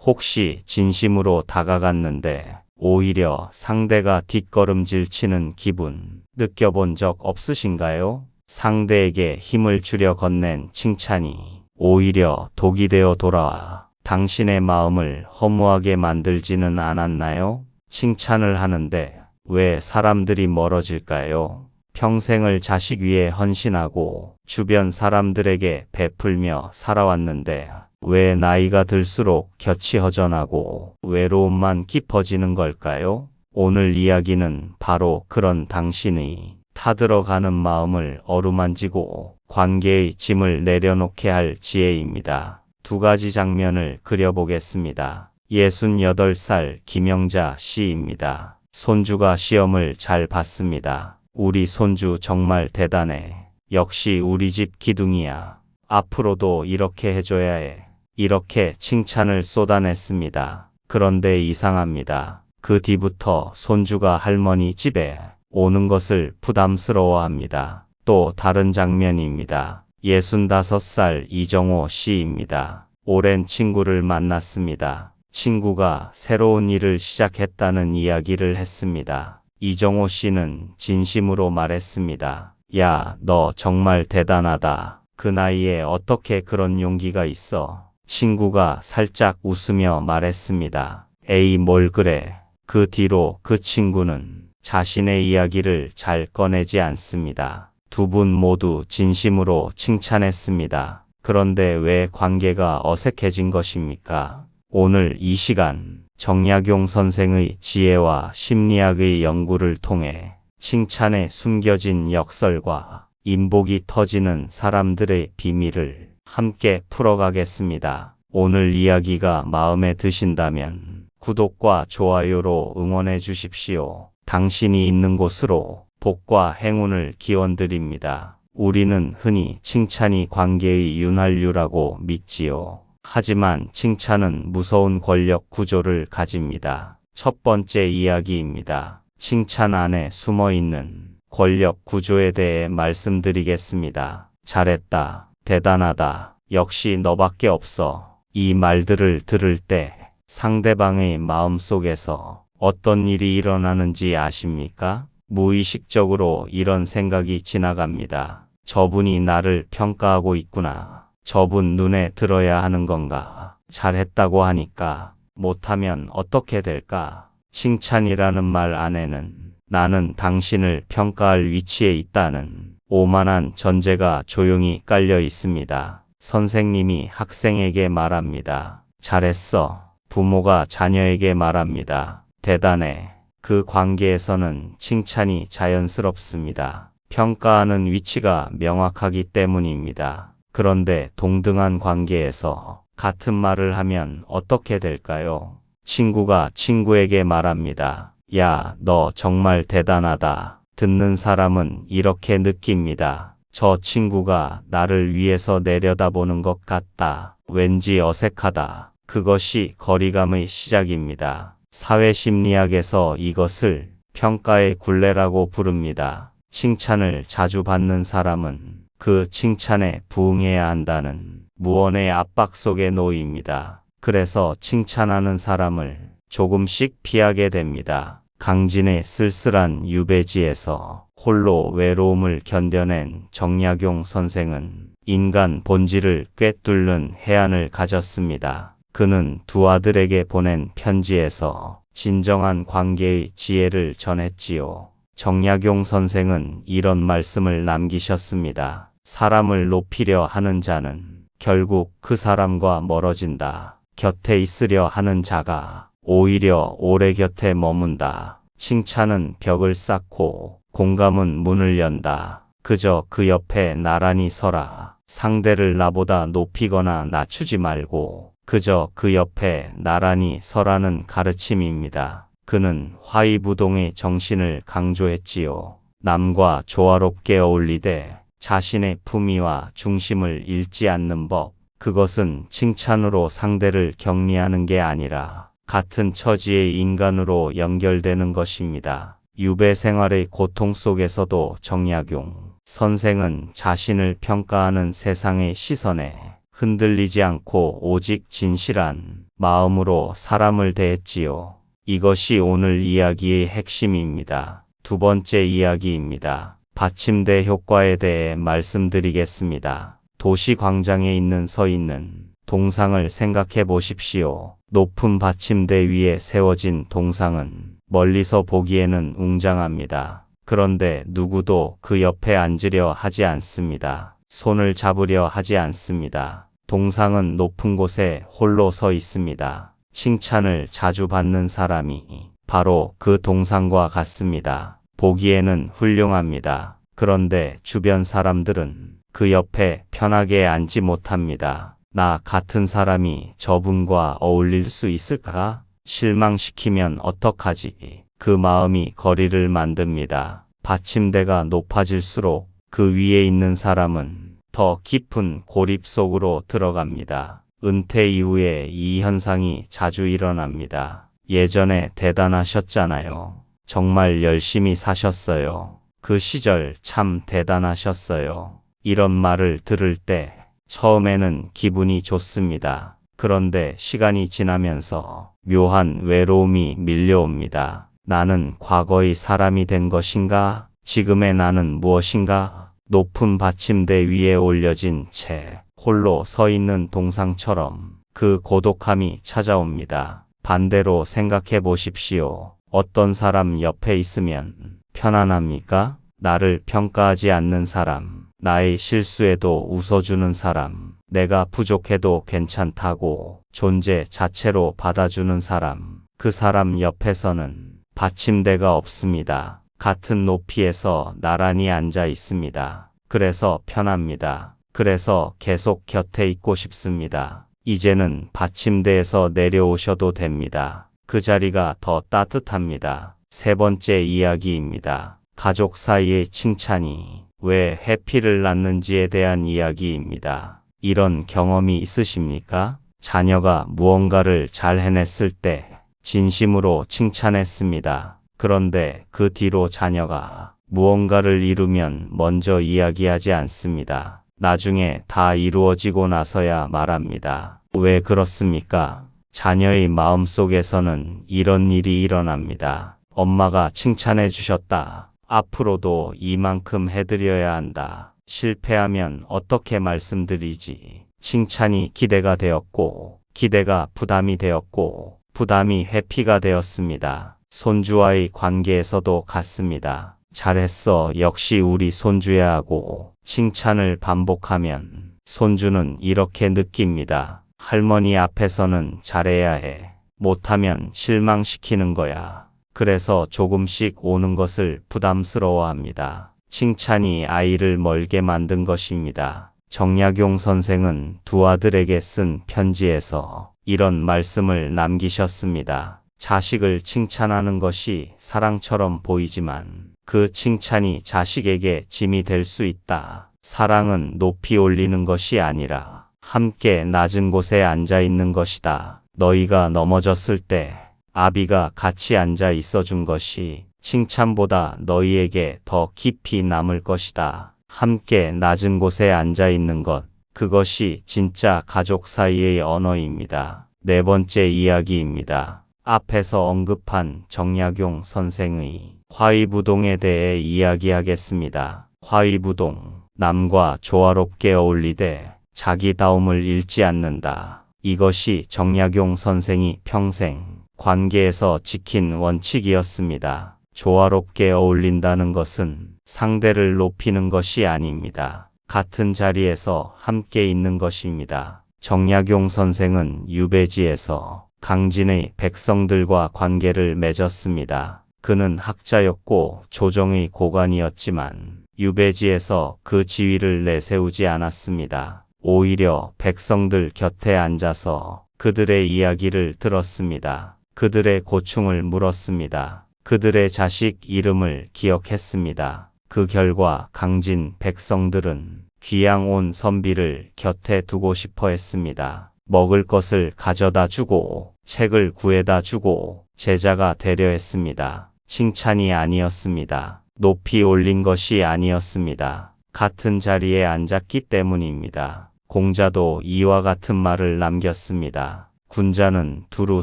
혹시 진심으로 다가갔는데 오히려 상대가 뒷걸음질 치는 기분 느껴본 적 없으신가요? 상대에게 힘을 주려 건넨 칭찬이 오히려 독이 되어 돌아와 당신의 마음을 허무하게 만들지는 않았나요? 칭찬을 하는데 왜 사람들이 멀어질까요? 평생을 자식 위해 헌신하고 주변 사람들에게 베풀며 살아왔는데 왜 나이가 들수록 곁이 허전하고 외로움만 깊어지는 걸까요? 오늘 이야기는 바로 그런 당신이 타들어가는 마음을 어루만지고 관계의 짐을 내려놓게 할 지혜입니다. 두 가지 장면을 그려보겠습니다. 68살 김영자 씨입니다. 손주가 시험을 잘 봤습니다. 우리 손주 정말 대단해. 역시 우리 집 기둥이야. 앞으로도 이렇게 해줘야 해. 이렇게 칭찬을 쏟아냈습니다. 그런데 이상합니다. 그 뒤부터 손주가 할머니 집에 오는 것을 부담스러워합니다. 또 다른 장면입니다. 65살 이정호 씨입니다. 오랜 친구를 만났습니다. 친구가 새로운 일을 시작했다는 이야기를 했습니다. 이정호 씨는 진심으로 말했습니다. 야, 너 정말 대단하다. 그 나이에 어떻게 그런 용기가 있어? 친구가 살짝 웃으며 말했습니다. 에이, 뭘 그래. 그 뒤로 그 친구는 자신의 이야기를 잘 꺼내지 않습니다. 두 분 모두 진심으로 칭찬했습니다. 그런데 왜 관계가 어색해진 것입니까? 오늘 이 시간 정약용 선생의 지혜와 심리학의 연구를 통해 칭찬에 숨겨진 역설과 인복이 터지는 사람들의 비밀을 함께 풀어가겠습니다. 오늘 이야기가 마음에 드신다면 구독과 좋아요로 응원해 주십시오. 당신이 있는 곳으로 복과 행운을 기원드립니다. 우리는 흔히 칭찬이 관계의 윤활유라고 믿지요. 하지만 칭찬은 무서운 권력 구조를 가집니다. 첫 번째 이야기입니다. 칭찬 안에 숨어있는 권력 구조에 대해 말씀드리겠습니다. 잘했다. 대단하다. 역시 너밖에 없어. 이 말들을 들을 때 상대방의 마음속에서 어떤 일이 일어나는지 아십니까? 무의식적으로 이런 생각이 지나갑니다. 저분이 나를 평가하고 있구나. 저분 눈에 들어야 하는 건가? 잘했다고 하니까 못하면 어떻게 될까? 칭찬이라는 말 안에는 나는 당신을 평가할 위치에 있다는 오만한 전제가 조용히 깔려 있습니다. 선생님이 학생에게 말합니다. 잘했어. 부모가 자녀에게 말합니다. 대단해. 그 관계에서는 칭찬이 자연스럽습니다. 평가하는 위치가 명확하기 때문입니다. 그런데 동등한 관계에서 같은 말을 하면 어떻게 될까요? 친구가 친구에게 말합니다. 야, 너 정말 대단하다. 듣는 사람은 이렇게 느낍니다. 저 친구가 나를 위해서 내려다보는 것 같다. 왠지 어색하다. 그것이 거리감의 시작입니다. 사회심리학에서 이것을 평가의 굴레라고 부릅니다. 칭찬을 자주 받는 사람은 그 칭찬에 부응해야 한다는 무언의 압박 속에 놓입니다. 그래서 칭찬하는 사람을 조금씩 피하게 됩니다. 강진의 쓸쓸한 유배지에서 홀로 외로움을 견뎌낸 정약용 선생은 인간 본질을 꿰뚫는 해안을 가졌습니다. 그는 두 아들에게 보낸 편지에서 진정한 관계의 지혜를 전했지요. 정약용 선생은 이런 말씀을 남기셨습니다. 사람을 높이려 하는 자는 결국 그 사람과 멀어진다. 곁에 있으려 하는 자가 오히려 오래 곁에 머문다. 칭찬은 벽을 쌓고 공감은 문을 연다. 그저 그 옆에 나란히 서라. 상대를 나보다 높이거나 낮추지 말고 그저 그 옆에 나란히 서라는 가르침입니다. 그는 화의부동의 정신을 강조했지요. 남과 조화롭게 어울리되 자신의 품위와 중심을 잃지 않는 법. 그것은 칭찬으로 상대를 격리하는 게 아니라 같은 처지의 인간으로 연결되는 것입니다. 유배 생활의 고통 속에서도 정약용 선생은 자신을 평가하는 세상의 시선에 흔들리지 않고 오직 진실한 마음으로 사람을 대했지요. 이것이 오늘 이야기의 핵심입니다. 두 번째 이야기입니다. 받침대 효과에 대해 말씀드리겠습니다. 도시 광장에 서 있는 동상을 생각해 보십시오. 높은 받침대 위에 세워진 동상은 멀리서 보기에는 웅장합니다. 그런데 누구도 그 옆에 앉으려 하지 않습니다. 손을 잡으려 하지 않습니다. 동상은 높은 곳에 홀로 서 있습니다. 칭찬을 자주 받는 사람이 바로 그 동상과 같습니다. 보기에는 훌륭합니다. 그런데 주변 사람들은 그 옆에 편하게 앉지 못합니다. 나 같은 사람이 저분과 어울릴 수 있을까? 실망시키면 어떡하지? 그 마음이 거리를 만듭니다. 받침대가 높아질수록 그 위에 있는 사람은 더 깊은 고립 속으로 들어갑니다. 은퇴 이후에 이 현상이 자주 일어납니다. 예전에 대단하셨잖아요. 정말 열심히 사셨어요. 그 시절 참 대단하셨어요. 이런 말을 들을 때 처음에는 기분이 좋습니다. 그런데 시간이 지나면서 묘한 외로움이 밀려옵니다. 나는 과거의 사람이 된 것인가? 지금의 나는 무엇인가? 높은 받침대 위에 올려진 채 홀로 서 있는 동상처럼 그 고독함이 찾아옵니다. 반대로 생각해 보십시오. 어떤 사람 옆에 있으면 편안합니까? 나를 평가하지 않는 사람, 나의 실수에도 웃어주는 사람, 내가 부족해도 괜찮다고 존재 자체로 받아주는 사람, 그 사람 옆에서는 받침대가 없습니다. 같은 높이에서 나란히 앉아 있습니다. 그래서 편합니다. 그래서 계속 곁에 있고 싶습니다. 이제는 받침대에서 내려오셔도 됩니다. 그 자리가 더 따뜻합니다. 세 번째 이야기입니다. 가족 사이의 칭찬이 왜 해피를 낳는지에 대한 이야기입니다. 이런 경험이 있으십니까? 자녀가 무언가를 잘 해냈을 때 진심으로 칭찬했습니다. 그런데 그 뒤로 자녀가 무언가를 이루면 먼저 이야기하지 않습니다. 나중에 다 이루어지고 나서야 말합니다. 왜 그렇습니까? 자녀의 마음속에서는 이런 일이 일어납니다. 엄마가 칭찬해 주셨다. 앞으로도 이만큼 해드려야 한다. 실패하면 어떻게 말씀드리지? 칭찬이 기대가 되었고, 기대가 부담이 되었고, 부담이 회피가 되었습니다. 손주와의 관계에서도 같습니다. 잘했어. 역시 우리 손주야 하고 칭찬을 반복하면 손주는 이렇게 느낍니다. 할머니 앞에서는 잘해야 해. 못하면 실망시키는 거야. 그래서 조금씩 오는 것을 부담스러워합니다. 칭찬이 아이를 멀게 만든 것입니다. 정약용 선생은 두 아들에게 쓴 편지에서 이런 말씀을 남기셨습니다. 자식을 칭찬하는 것이 사랑처럼 보이지만 그 칭찬이 자식에게 짐이 될 수 있다. 사랑은 높이 올리는 것이 아니라 함께 낮은 곳에 앉아 있는 것이다. 너희가 넘어졌을 때 아비가 같이 앉아 있어 준 것이 칭찬보다 너희에게 더 깊이 남을 것이다. 함께 낮은 곳에 앉아 있는 것, 그것이 진짜 가족 사이의 언어입니다. 네 번째 이야기입니다. 앞에서 언급한 정약용 선생의 화의부동에 대해 이야기하겠습니다. 화의부동, 남과 조화롭게 어울리되 자기다움을 잃지 않는다. 이것이 정약용 선생이 평생 관계에서 지킨 원칙이었습니다. 조화롭게 어울린다는 것은 상대를 높이는 것이 아닙니다. 같은 자리에서 함께 있는 것입니다. 정약용 선생은 유배지에서 강진의 백성들과 관계를 맺었습니다. 그는 학자였고 조정의 고관이었지만 유배지에서 그 지위를 내세우지 않았습니다. 오히려 백성들 곁에 앉아서 그들의 이야기를 들었습니다. 그들의 고충을 물었습니다. 그들의 자식 이름을 기억했습니다. 그 결과 강진 백성들은 귀양 온 선비를 곁에 두고 싶어 했습니다. 먹을 것을 가져다 주고 책을 구해다 주고 제자가 되려 했습니다. 칭찬이 아니었습니다. 높이 올린 것이 아니었습니다. 같은 자리에 앉았기 때문입니다. 공자도 이와 같은 말을 남겼습니다. 군자는 두루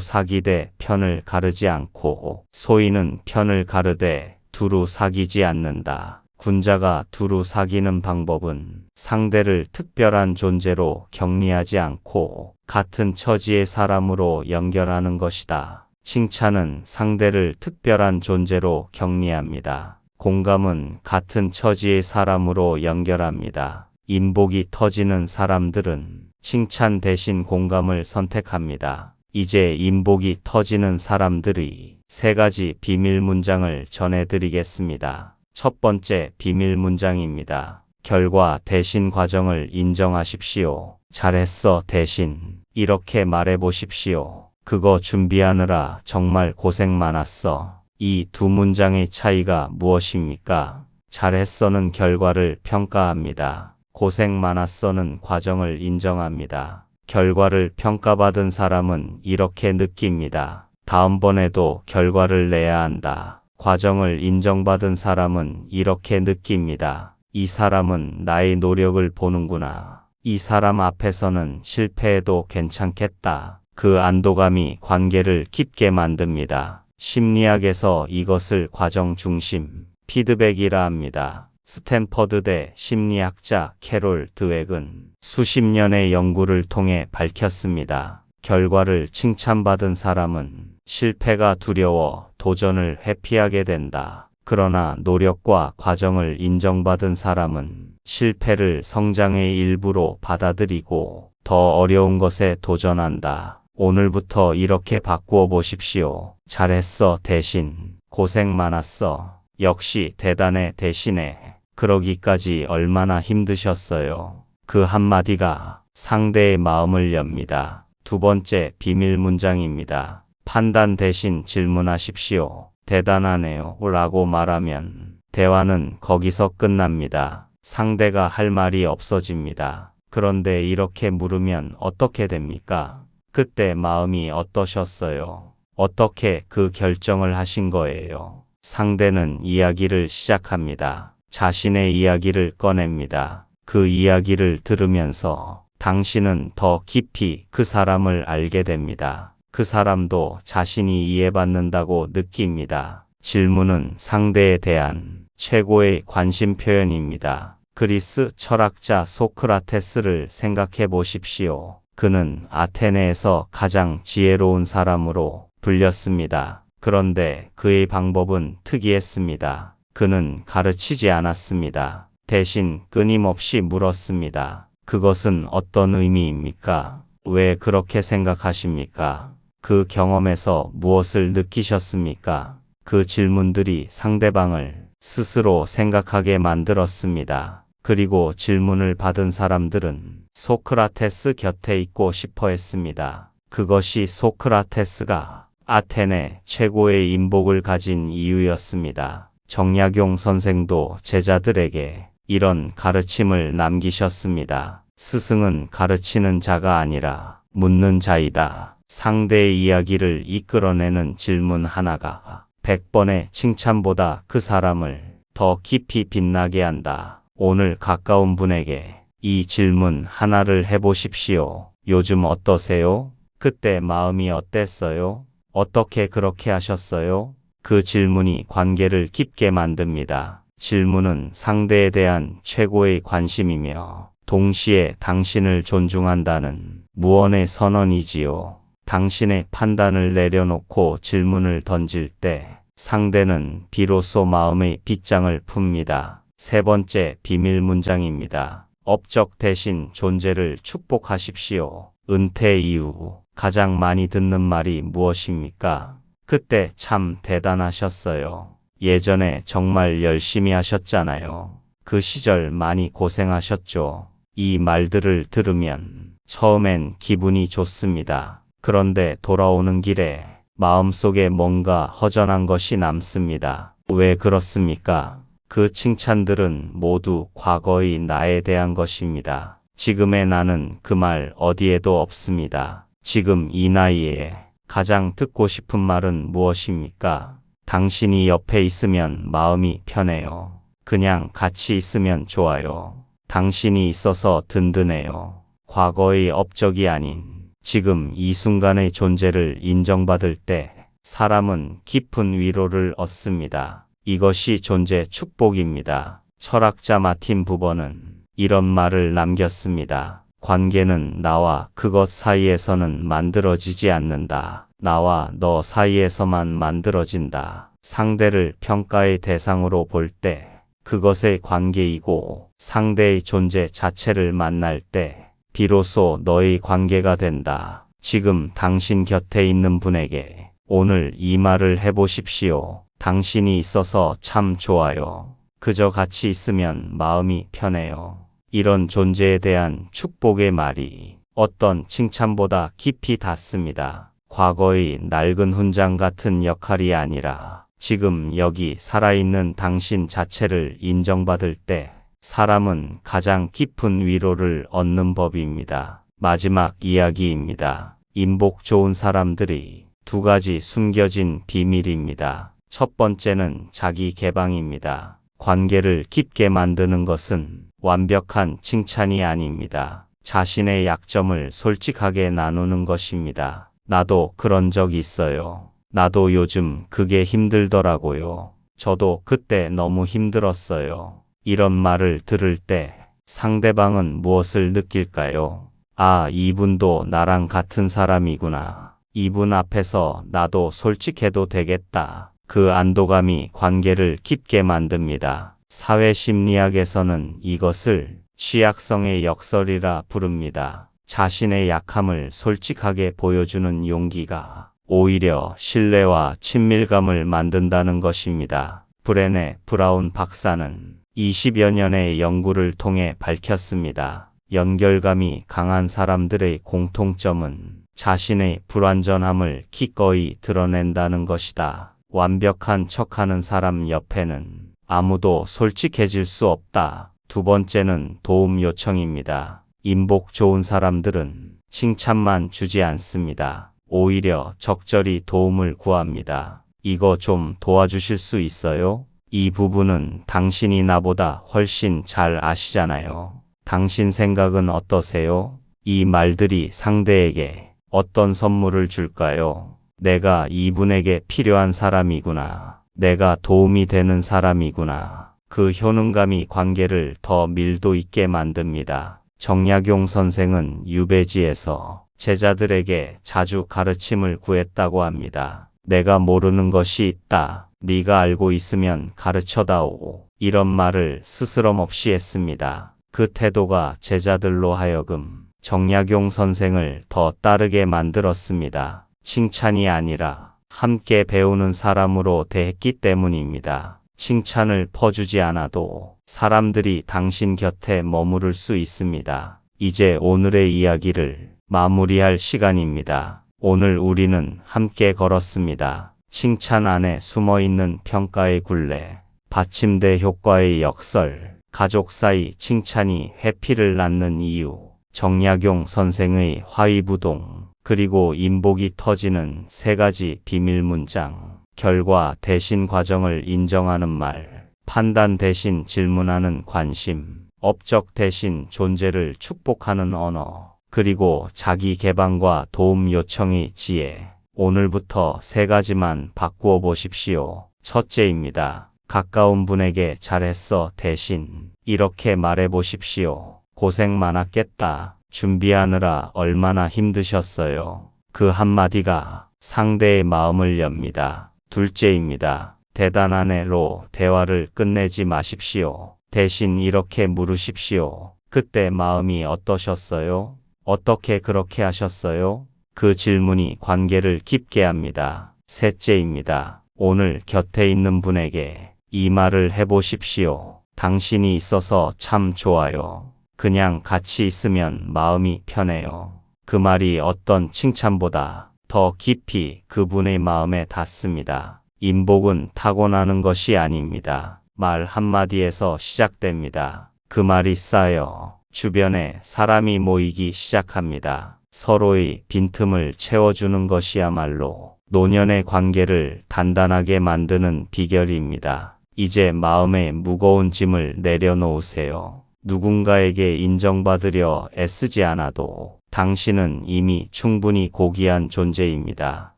사기되 편을 가르지 않고 소인은 편을 가르되 두루 사기지 않는다. 군자가 두루 사기는 방법은 상대를 특별한 존재로 격리하지 않고 같은 처지의 사람으로 연결하는 것이다. 칭찬은 상대를 특별한 존재로 격리합니다. 공감은 같은 처지의 사람으로 연결합니다. 인복이 터지는 사람들은 칭찬 대신 공감을 선택합니다. 이제 인복이 터지는 사람들이 3가지 비밀 문장을 전해드리겠습니다. 첫 번째 비밀 문장입니다. 결과 대신 과정을 인정하십시오. 잘했어 대신 이렇게 말해보십시오. 그거 준비하느라 정말 고생 많았어. 이 두 문장의 차이가 무엇입니까? 잘했어는 결과를 평가합니다. 고생 많았어는 과정을 인정합니다. 결과를 평가받은 사람은 이렇게 느낍니다. 다음번에도 결과를 내야 한다. 과정을 인정받은 사람은 이렇게 느낍니다. 이 사람은 나의 노력을 보는구나. 이 사람 앞에서는 실패해도 괜찮겠다. 그 안도감이 관계를 깊게 만듭니다. 심리학에서 이것을 과정 중심 피드백이라 합니다. 스탠퍼드대 심리학자 캐롤 드웩은 수십 년의 연구를 통해 밝혔습니다. 결과를 칭찬받은 사람은 실패가 두려워 도전을 회피하게 된다. 그러나 노력과 과정을 인정받은 사람은 실패를 성장의 일부로 받아들이고 더 어려운 것에 도전한다. 오늘부터 이렇게 바꾸어 보십시오. 잘했어 대신 고생 많았어. 역시 대단해 대신에 그러기까지 얼마나 힘드셨어요. 그 한마디가 상대의 마음을 엽니다. 두 번째 비밀 문장입니다. 판단 대신 질문하십시오. 대단하네요 라고 말하면 대화는 거기서 끝납니다. 상대가 할 말이 없어집니다. 그런데 이렇게 물으면 어떻게 됩니까? 그때 마음이 어떠셨어요? 어떻게 그 결정을 하신 거예요? 상대는 이야기를 시작합니다. 자신의 이야기를 꺼냅니다. 그 이야기를 들으면서 당신은 더 깊이 그 사람을 알게 됩니다. 그 사람도 자신이 이해받는다고 느낍니다. 질문은 상대에 대한 최고의 관심 표현입니다. 그리스 철학자 소크라테스를 생각해 보십시오. 그는 아테네에서 가장 지혜로운 사람으로 불렸습니다. 그런데 그의 방법은 특이했습니다. 그는 가르치지 않았습니다. 대신 끊임없이 물었습니다. 그것은 어떤 의미입니까? 왜 그렇게 생각하십니까? 그 경험에서 무엇을 느끼셨습니까? 그 질문들이 상대방을 스스로 생각하게 만들었습니다. 그리고 질문을 받은 사람들은 소크라테스 곁에 있고 싶어 했습니다. 그것이 소크라테스가 아테네 최고의 인복을 가진 이유였습니다. 정약용 선생도 제자들에게 이런 가르침을 남기셨습니다. 스승은 가르치는 자가 아니라 묻는 자이다. 상대의 이야기를 이끌어내는 질문 하나가 100번의 칭찬보다 그 사람을 더 깊이 빛나게 한다. 오늘 가까운 분에게 이 질문 하나를 해보십시오. 요즘 어떠세요? 그때 마음이 어땠어요? 어떻게 그렇게 하셨어요? 그 질문이 관계를 깊게 만듭니다. 질문은 상대에 대한 최고의 관심이며 동시에 당신을 존중한다는 무언의 선언이지요. 당신의 판단을 내려놓고 질문을 던질 때 상대는 비로소 마음의 빗장을 풉니다. 세 번째 비밀 문장입니다. 업적 대신 존재를 축복하십시오. 은퇴 이후 가장 많이 듣는 말이 무엇입니까? 그때 참 대단하셨어요. 예전에 정말 열심히 하셨잖아요. 그 시절 많이 고생하셨죠. 이 말들을 들으면 처음엔 기분이 좋습니다. 그런데 돌아오는 길에 마음속에 뭔가 허전한 것이 남습니다. 왜 그렇습니까? 그 칭찬들은 모두 과거의 나에 대한 것입니다. 지금의 나는 그 말 어디에도 없습니다. 지금 이 나이에 가장 듣고 싶은 말은 무엇입니까? 당신이 옆에 있으면 마음이 편해요. 그냥 같이 있으면 좋아요. 당신이 있어서 든든해요. 과거의 업적이 아닌 지금 이 순간의 존재를 인정받을 때 사람은 깊은 위로를 얻습니다. 이것이 존재 축복입니다. 철학자 마틴 부버는 이런 말을 남겼습니다. 관계는 나와 그것 사이에서는 만들어지지 않는다. 나와 너 사이에서만 만들어진다. 상대를 평가의 대상으로 볼 때 그것의 관계이고 상대의 존재 자체를 만날 때 비로소 너의 관계가 된다. 지금 당신 곁에 있는 분에게 오늘 이 말을 해보십시오. 당신이 있어서 참 좋아요. 그저 같이 있으면 마음이 편해요. 이런 존재에 대한 축복의 말이 어떤 칭찬보다 깊이 닿습니다. 과거의 낡은 훈장 같은 역할이 아니라 지금 여기 살아있는 당신 자체를 인정받을 때 사람은 가장 깊은 위로를 얻는 법입니다. 마지막 이야기입니다. 인복 좋은 사람들이 두 가지 숨겨진 비밀입니다. 첫 번째는 자기 개방입니다. 관계를 깊게 만드는 것은 완벽한 칭찬이 아닙니다. 자신의 약점을 솔직하게 나누는 것입니다. 나도 그런 적 있어요. 나도 요즘 그게 힘들더라고요. 저도 그때 너무 힘들었어요. 이런 말을 들을 때 상대방은 무엇을 느낄까요? 아, 이분도 나랑 같은 사람이구나. 이분 앞에서 나도 솔직해도 되겠다. 그 안도감이 관계를 깊게 만듭니다. 사회심리학에서는 이것을 취약성의 역설이라 부릅니다. 자신의 약함을 솔직하게 보여주는 용기가 오히려 신뢰와 친밀감을 만든다는 것입니다. 브레네 브라운 박사는 20여 년의 연구를 통해 밝혔습니다. 연결감이 강한 사람들의 공통점은 자신의 불완전함을 기꺼이 드러낸다는 것이다. 완벽한 척하는 사람 옆에는 아무도 솔직해질 수 없다. 두 번째는 도움 요청입니다. 인복 좋은 사람들은 칭찬만 주지 않습니다. 오히려 적절히 도움을 구합니다. 이거 좀 도와주실 수 있어요? 이 부분은 당신이 나보다 훨씬 잘 아시잖아요. 당신 생각은 어떠세요? 이 말들이 상대에게 어떤 선물을 줄까요? 내가 이분에게 필요한 사람이구나. 내가 도움이 되는 사람이구나. 그 효능감이 관계를 더 밀도 있게 만듭니다. 정약용 선생은 유배지에서 제자들에게 자주 가르침을 구했다고 합니다. 내가 모르는 것이 있다. 네가 알고 있으면 가르쳐다오. 이런 말을 스스럼 없이 했습니다. 그 태도가 제자들로 하여금 정약용 선생을 더 따르게 만들었습니다. 칭찬이 아니라 함께 배우는 사람으로 대했기 때문입니다. 칭찬을 퍼주지 않아도 사람들이 당신 곁에 머무를 수 있습니다. 이제 오늘의 이야기를 마무리할 시간입니다. 오늘 우리는 함께 걸었습니다. 칭찬 안에 숨어있는 평가의 굴레, 받침대 효과의 역설, 가족 사이 칭찬이 회피를 낳는 이유, 정약용 선생의 화이부동, 그리고 인복이 터지는 세 가지 비밀 문장, 결과 대신 과정을 인정하는 말, 판단 대신 질문하는 관심, 업적 대신 존재를 축복하는 언어, 그리고 자기 개방과 도움 요청의 지혜. 오늘부터 세 가지만 바꾸어 보십시오. 첫째입니다. 가까운 분에게 잘했어 대신 이렇게 말해 보십시오. 고생 많았겠다. 준비하느라 얼마나 힘드셨어요. 그 한마디가 상대의 마음을 엽니다. 둘째입니다. 대단하네로 대화를 끝내지 마십시오. 대신 이렇게 물으십시오. 그때 마음이 어떠셨어요? 어떻게 그렇게 하셨어요? 그 질문이 관계를 깊게 합니다. 셋째입니다. 오늘 곁에 있는 분에게 이 말을 해보십시오. 당신이 있어서 참 좋아요. 그냥 같이 있으면 마음이 편해요. 그 말이 어떤 칭찬보다 더 깊이 그분의 마음에 닿습니다. 인복은 타고나는 것이 아닙니다. 말 한마디에서 시작됩니다. 그 말이 쌓여 주변에 사람이 모이기 시작합니다. 서로의 빈틈을 채워주는 것이야말로 노년의 관계를 단단하게 만드는 비결입니다. 이제 마음의 무거운 짐을 내려놓으세요. 누군가에게 인정받으려 애쓰지 않아도 당신은 이미 충분히 고귀한 존재입니다.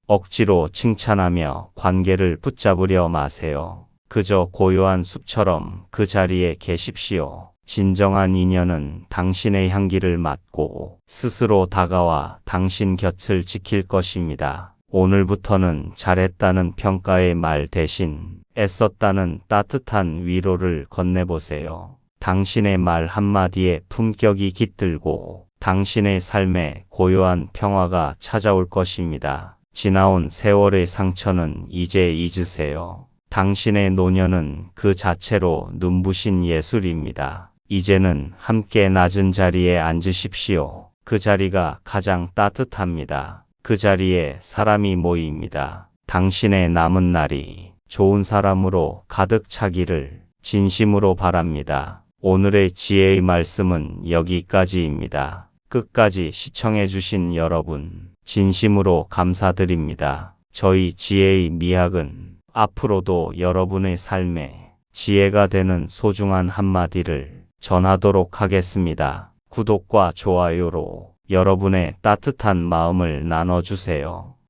억지로 칭찬하며 관계를 붙잡으려 마세요. 그저 고요한 숲처럼 그 자리에 계십시오. 진정한 인연은 당신의 향기를 맡고 스스로 다가와 당신 곁을 지킬 것입니다. 오늘부터는 잘했다는 평가의 말 대신 애썼다는 따뜻한 위로를 건네보세요. 당신의 말 한마디에 품격이 깃들고 당신의 삶에 고요한 평화가 찾아올 것입니다. 지나온 세월의 상처는 이제 잊으세요. 당신의 노년은 그 자체로 눈부신 예술입니다. 이제는 함께 낮은 자리에 앉으십시오. 그 자리가 가장 따뜻합니다. 그 자리에 사람이 모입니다. 당신의 남은 날이 좋은 사람으로 가득 차기를 진심으로 바랍니다. 오늘의 지혜의 말씀은 여기까지입니다. 끝까지 시청해주신 여러분, 진심으로 감사드립니다. 저희 지혜의 미학은 앞으로도 여러분의 삶에 지혜가 되는 소중한 한마디를 전하도록 하겠습니다. 구독과 좋아요로 여러분의 따뜻한 마음을 나눠주세요.